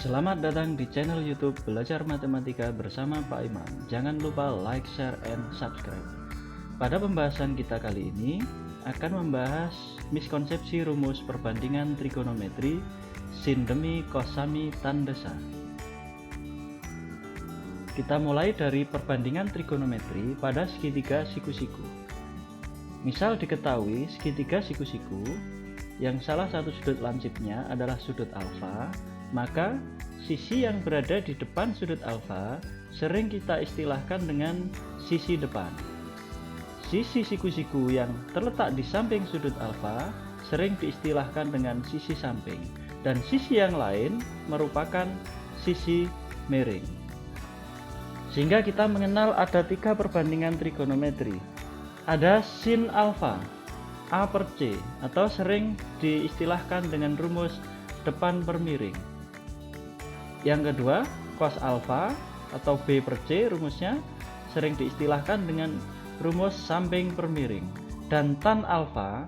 Selamat datang di channel YouTube Belajar Matematika bersama Pak Imam. Jangan lupa like, share, and subscribe. Pada pembahasan kita kali ini akan membahas miskonsepsi rumus perbandingan trigonometri sin demi cos sami tan desa. Kita mulai dari perbandingan trigonometri pada segitiga siku-siku. Misal diketahui segitiga siku-siku yang salah satu sudut lancipnya adalah sudut alfa, maka sisi yang berada di depan sudut alfa sering kita istilahkan dengan sisi depan. Sisi siku-siku yang terletak di samping sudut alfa sering diistilahkan dengan sisi samping, dan sisi yang lain merupakan sisi miring. Sehingga kita mengenal ada 3 perbandingan trigonometri. Ada sin alfa, A per C, atau sering diistilahkan dengan rumus depan per miring. Yang kedua, cos alfa atau B per C rumusnya sering diistilahkan dengan rumus samping per miring. Dan tan alfa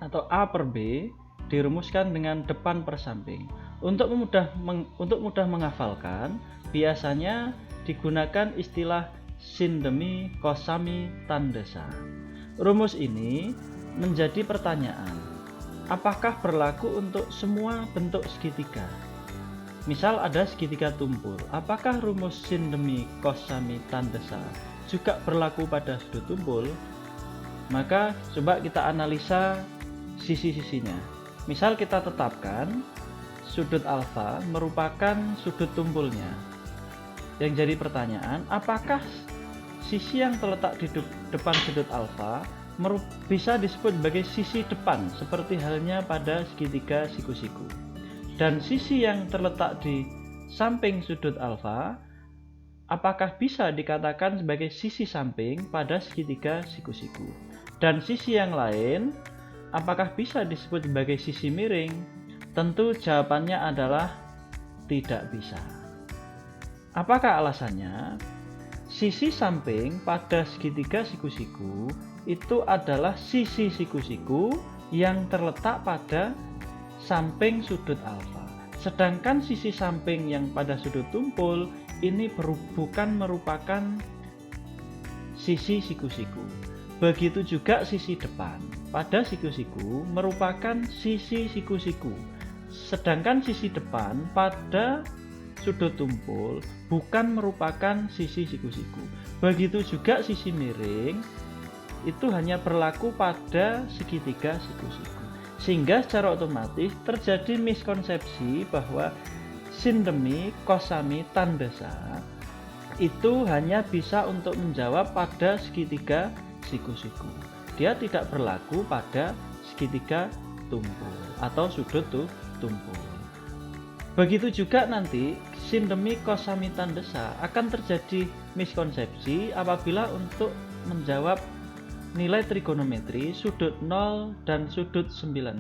atau A per B dirumuskan dengan depan per samping. Untuk mudah menghafalkan, biasanya digunakan istilah sin demi cos sami tan desa. Rumus ini menjadi pertanyaan, apakah berlaku untuk semua bentuk segitiga? Misal ada segitiga tumpul, apakah rumus sin demi cos sami tan desa juga berlaku pada sudut tumpul? Maka coba kita analisa sisi-sisinya. Misal kita tetapkan sudut alfa merupakan sudut tumpulnya. Yang jadi pertanyaan, apakah sisi yang terletak di depan sudut alfa bisa disebut sebagai sisi depan seperti halnya pada segitiga siku-siku, dan sisi yang terletak di samping sudut alfa apakah bisa dikatakan sebagai sisi samping pada segitiga siku-siku, dan sisi yang lain apakah bisa disebut sebagai sisi miring? Tentu jawabannya adalah tidak bisa. Apakah alasannya? Sisi samping pada segitiga siku-siku itu adalah sisi siku-siku yang terletak pada samping sudut alfa. Sedangkan sisi samping yang pada sudut tumpul ini bukan merupakan sisi siku-siku. Begitu juga sisi depan pada siku-siku merupakan sisi siku-siku. Sedangkan sisi depan pada sudut tumpul bukan merupakan sisi siku-siku. Begitu juga sisi miring itu hanya berlaku pada segitiga siku-siku. Sehingga secara otomatis terjadi miskonsepsi bahwa sin demi cos sami tan desa itu hanya bisa untuk menjawab pada segitiga siku-siku. Dia tidak berlaku pada segitiga tumpul atau sudut tumpul. Begitu juga nanti sin demi cos sami tan desa akan terjadi miskonsepsi apabila untuk menjawab nilai trigonometri sudut 0 dan sudut 90.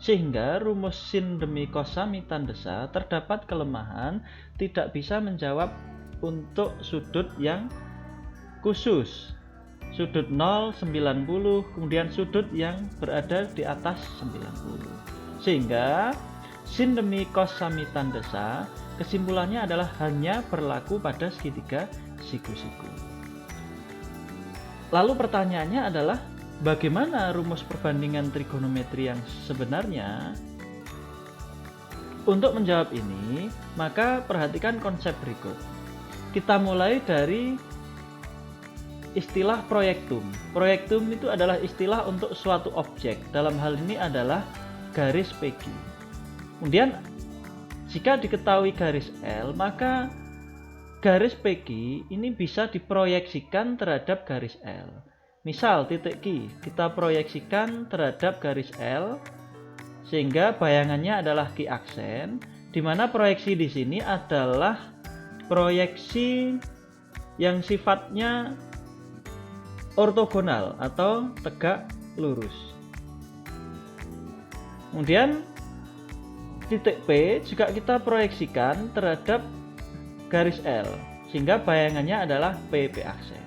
Sehingga rumus sin demi cos sami tan desa terdapat kelemahan, tidak bisa menjawab untuk sudut yang khusus. Sudut 0, 90, kemudian sudut yang berada di atas 90. Sehingga sin demi cos sami tan desa kesimpulannya adalah hanya berlaku pada segitiga siku-siku. Lalu pertanyaannya adalah bagaimana rumus perbandingan trigonometri yang sebenarnya? Untuk menjawab ini, maka perhatikan konsep berikut. Kita mulai dari istilah proyektum. Proyektum itu adalah istilah untuk suatu objek. Dalam hal ini adalah garis PQ. Kemudian jika diketahui garis L, maka garis PQ ini bisa diproyeksikan terhadap garis L. Misal titik Q kita proyeksikan terhadap garis L sehingga bayangannya adalah Q aksen, di mana proyeksi di sini adalah proyeksi yang sifatnya ortogonal atau tegak lurus. Kemudian titik P juga kita proyeksikan terhadap garis L sehingga bayangannya adalah PP aksen.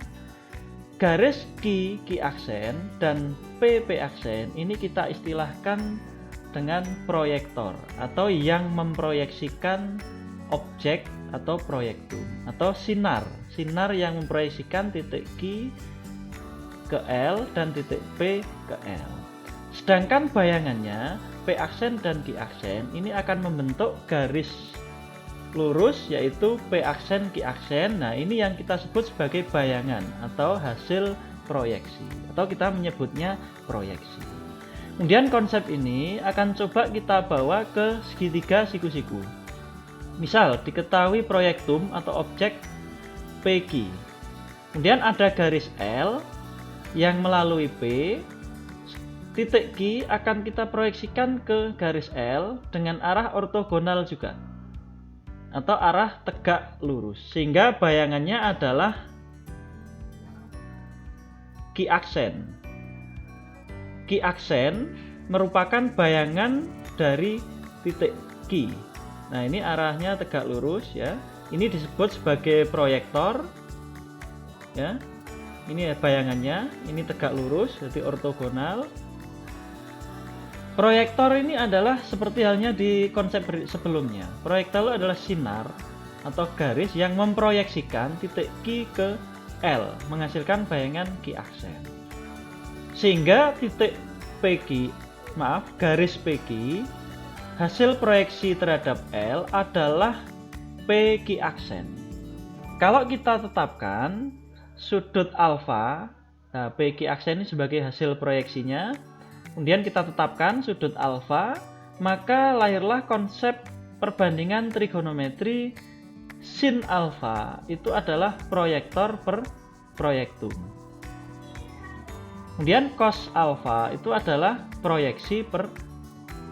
Garis Q aksen dan PP aksen ini kita istilahkan dengan proyektor atau yang memproyeksikan objek atau proyektum, atau sinar yang memproyeksikan titik Q ke L dan titik P ke L. Sedangkan bayangannya P aksen dan Q aksen ini akan membentuk garis lurus, yaitu P aksen Q aksen. Nah, ini yang kita sebut sebagai bayangan atau hasil proyeksi, atau kita menyebutnya proyeksi. Kemudian konsep ini akan coba kita bawa ke segitiga siku-siku. Misal diketahui proyektum atau objek PQ. Kemudian ada garis L yang melalui P. Titik Q akan kita proyeksikan ke garis L dengan arah ortogonal juga, atau arah tegak lurus, sehingga bayangannya adalah Q aksen. Q aksen merupakan bayangan dari titik Q. Nah, ini arahnya tegak lurus ya. Ini disebut sebagai proyektor. Ya. Ini bayangannya, ini tegak lurus, jadi ortogonal. Proyektor ini adalah seperti halnya di konsep sebelumnya. Proyektor adalah sinar atau garis yang memproyeksikan titik Q ke L, menghasilkan bayangan Q aksen. Sehingga titik garis PQ, hasil proyeksi terhadap L adalah PQ aksen. Kalau kita tetapkan sudut alfa, nah PQ aksen ini sebagai hasil proyeksinya, kemudian kita tetapkan sudut alfa, maka lahirlah konsep perbandingan trigonometri sin alfa itu adalah proyektor per proyektum. Kemudian cos alfa itu adalah proyeksi per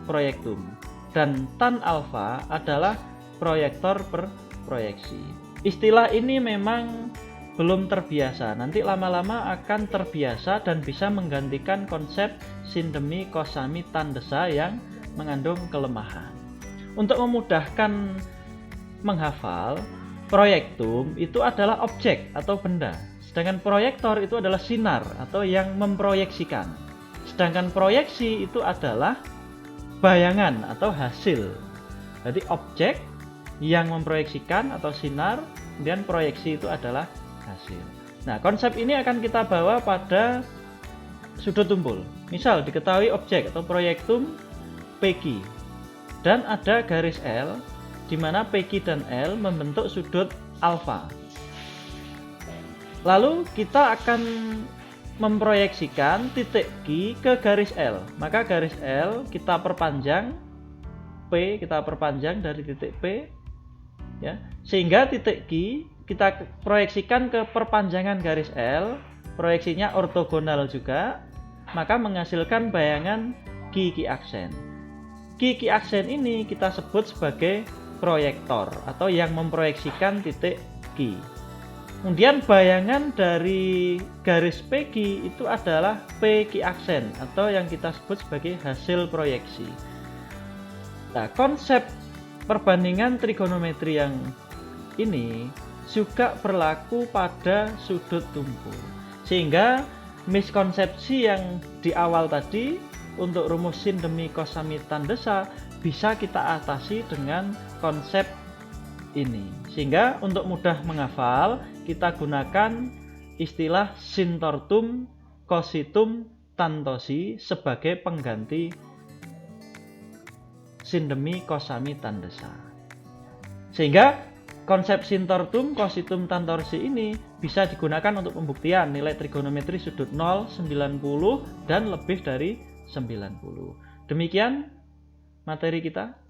proyektum, dan tan alfa adalah proyektor per proyeksi. Istilah ini memang belum terbiasa, nanti lama-lama akan terbiasa dan bisa menggantikan konsep sindemi, kosami, tandesa yang mengandung kelemahan. Untuk memudahkan menghafal, proyektum itu adalah objek atau benda, sedangkan proyektor itu adalah sinar atau yang memproyeksikan. Sedangkan proyeksi itu adalah bayangan atau hasil. Jadi objek yang memproyeksikan atau sinar, kemudian proyeksi itu adalah hasil. Nah, konsep ini akan kita bawa pada sudut tumpul. Misal diketahui objek atau proyektum PQ dan ada garis L di mana PQ dan L membentuk sudut alfa. Lalu kita akan memproyeksikan titik Q ke garis L. Maka garis L kita perpanjang, P kita perpanjang dari titik P ya, sehingga titik Q kita proyeksikan ke perpanjangan garis L, proyeksinya ortogonal juga, maka menghasilkan bayangan Q aksen. Q aksen ini kita sebut sebagai proyektor atau yang memproyeksikan titik Q. Kemudian bayangan dari garis PQ itu adalah PQ aksen atau yang kita sebut sebagai hasil proyeksi. Nah, konsep perbandingan trigonometri yang ini juga berlaku pada sudut tumpul, sehingga miskonsepsi yang di awal tadi untuk rumus sin demi kosami tandesa bisa kita atasi dengan konsep ini, sehingga untuk mudah menghafal kita gunakan istilah sin tortum, cositum, tantosi sebagai pengganti sin demi kosami tandesa, sehingga konsep sin tortum, cositum, tantorsi ini bisa digunakan untuk pembuktian nilai trigonometri sudut 0, 90, dan lebih dari 90. Demikian materi kita.